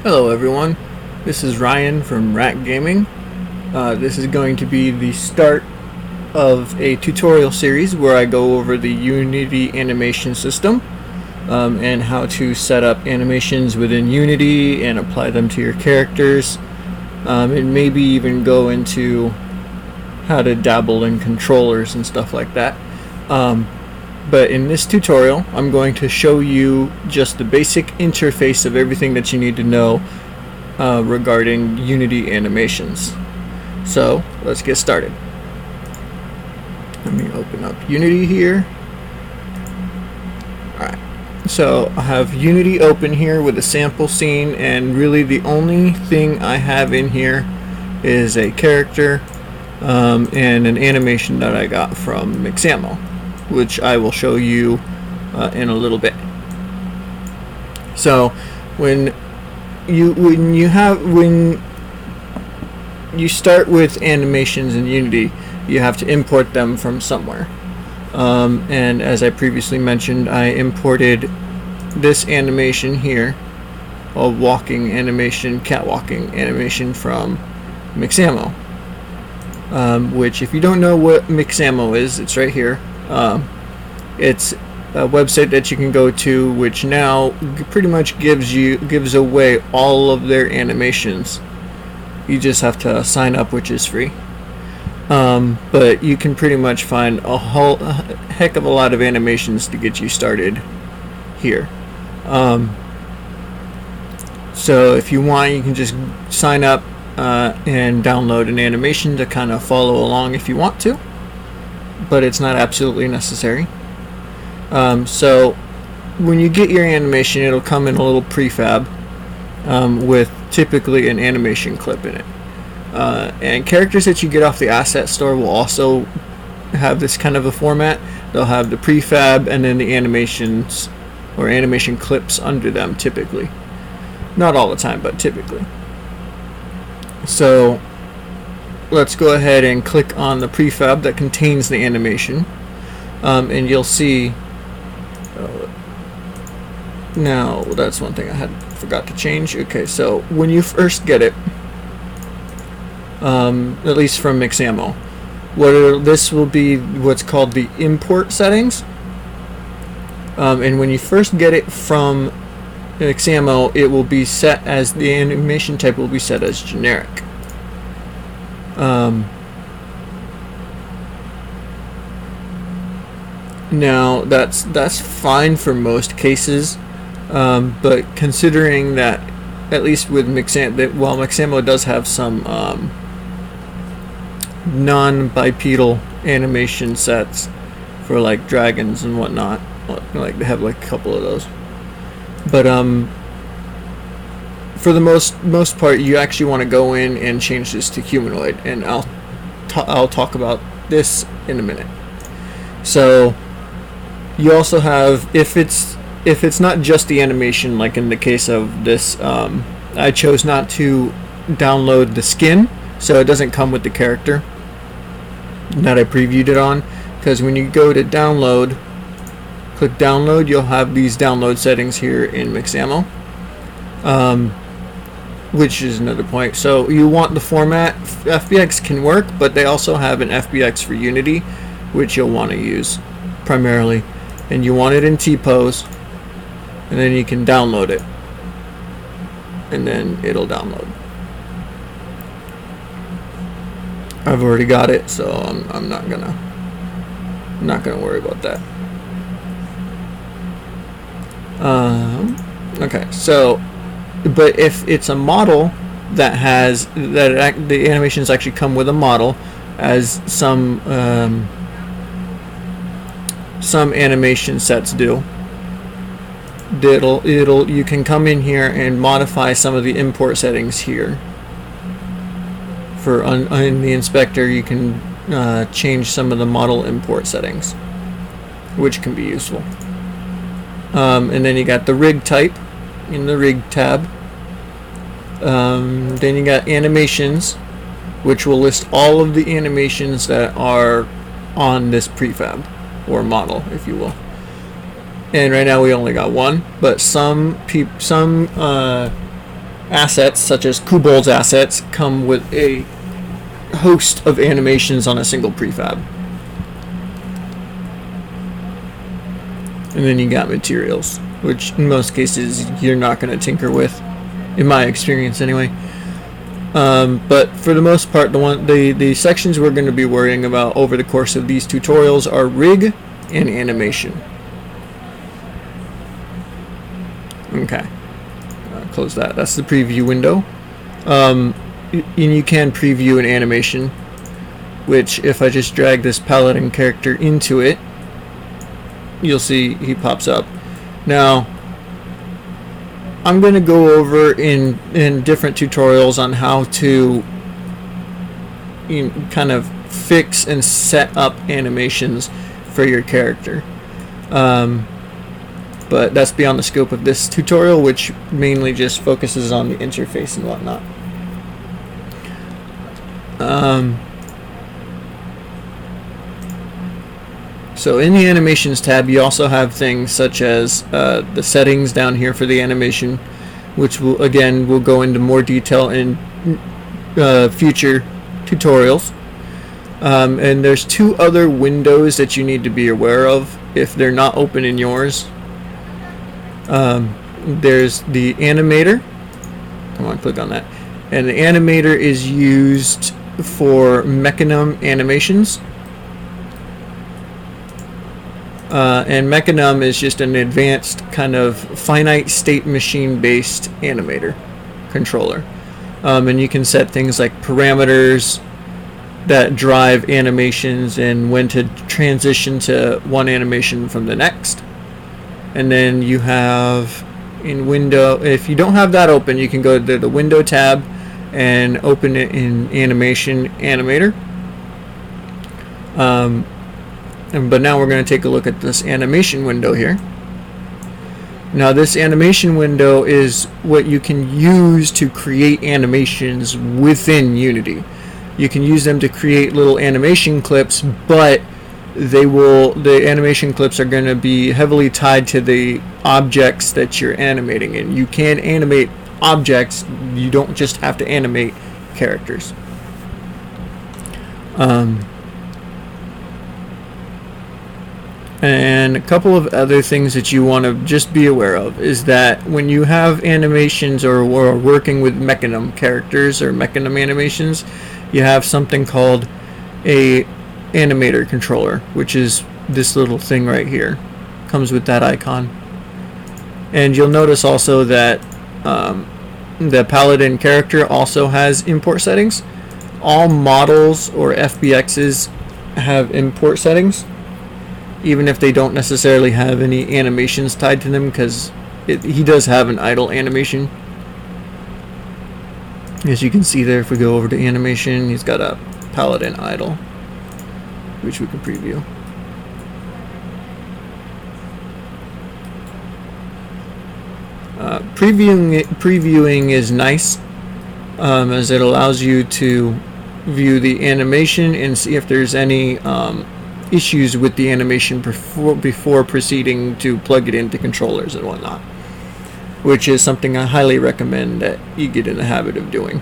Hello everyone, this is Ryan from Rat Gaming. This is going to be the start of a tutorial series where I go over the Unity animation system and how to set up animations within Unity and apply them to your characters, and maybe even go into how to dabble in controllers and stuff like that. But in this tutorial, I'm going to show you just the basic interface of everything that you need to know regarding Unity animations. So let's get started. Let me open up Unity here. Alright, so I have Unity open here with a sample scene, and really the only thing I have in here is a character and an animation that I got from Mixamo, which I will show you in a little bit. So when you start with animations in Unity, you have to import them from somewhere. And as I previously mentioned, I imported this animation here, a walking animation, catwalking animation from Mixamo. Which, if you don't know what Mixamo is, it's right here. It's a website that you can go to, which now pretty much gives away all of their animations. You just have to sign up, which is free. But you can pretty much find a heck of a lot of animations to get you started here. So if you want, you can just sign up and download an animation to kind of follow along if you want to, but it's not absolutely necessary. So when you get your animation, it'll come in a little prefab with typically an animation clip in it. And characters that you get off the asset store will also have this kind of a format. They'll have the prefab and then the animations or animation clips under them, typically. Not all the time, but typically. So let's go ahead and click on the prefab that contains the animation, and you'll see now that's one thing I forgot to change. Okay, so when you first get it, at least from Mixamo, this will be what's called the import settings, and when you first get it from Mixamo, it will be set as the animation type will be set as generic. Now that's fine for most cases, but considering that at least with Mixamo, while Mixamo does have some non-bipedal animation sets for like dragons and whatnot, like they have like a couple of those. But for the most part, you actually want to go in and change this to humanoid, and I'll talk about this in a minute. So you also have, if it's not just the animation, like in the case of this, I chose not to download the skin, so it doesn't come with the character that I previewed it on, because when you go to download, click download, you'll have these download settings here in Mixamo, which is another point. So you want the format. FBX can work, but they also have an FBX for Unity, which you'll want to use primarily, and you want it in T-pose, and then you can download it, and then it'll download. I've already got it, so I'm not gonna worry about that. Okay, so, but if it's a model that has the animations actually come with a model, as some animation sets do, you can come in here and modify some of the import settings here. For in the inspector, you can change some of the model import settings, which can be useful. And then you got the rig type in the rig tab. Then you got animations, which will list all of the animations that are on this prefab or model, if you will. And right now we only got one, but some assets, such as Kobold's assets, come with a host of animations on a single prefab. And then you got materials, which in most cases you're not going to tinker with, in my experience anyway. But for the most part, the sections we're going to be worrying about over the course of these tutorials are rig and animation. Okay, close that. That's the preview window. And you can preview an animation, which if I just drag this paladin character into it, you'll see he pops up. Now, I'm going to go over in different tutorials on how to kind of fix and set up animations for your character. But that's beyond the scope of this tutorial, which mainly just focuses on the interface and whatnot. So in the animations tab, you also have things such as the settings down here for the animation, which we'll go into more detail in future tutorials. And there's two other windows that you need to be aware of if they're not open in yours. There's the animator. Come on, click on that. And the animator is used for Mixamo animations. And Mixamo is just an advanced kind of finite state machine based animator controller. And you can set things like parameters that drive animations and when to transition to one animation from the next. And then you have in window, if you don't have that open, you can go to the window tab and open it in animation animator. But now we're going to take a look at this animation window here. Now this animation window is what you can use to create animations within Unity. You can use them to create little animation clips, but the animation clips are going to be heavily tied to the objects that you're animating in. You can animate objects, you don't just have to animate characters. And a couple of other things that you want to just be aware of is that when you have animations or working with Mixamo characters or Mixamo animations, you have something called a animator controller, which is this little thing right here. Comes with that icon. And you'll notice also that the paladin character also has import settings. All models or FBXs have import settings, even if they don't necessarily have any animations tied to them, because he does have an idle animation. As you can see there, if we go over to animation, he's got a paladin idle, which we can preview. Previewing is nice, as it allows you to view the animation and see if there's any issues with the animation before proceeding to plug it into controllers and whatnot, which is something I highly recommend that you get in the habit of doing.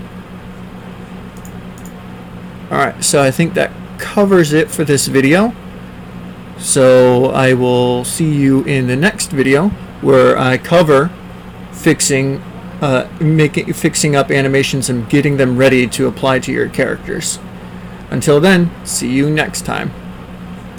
Alright, so I think that covers it for this video. So I will see you in the next video where I cover fixing up animations and getting them ready to apply to your characters. Until then, see you next time.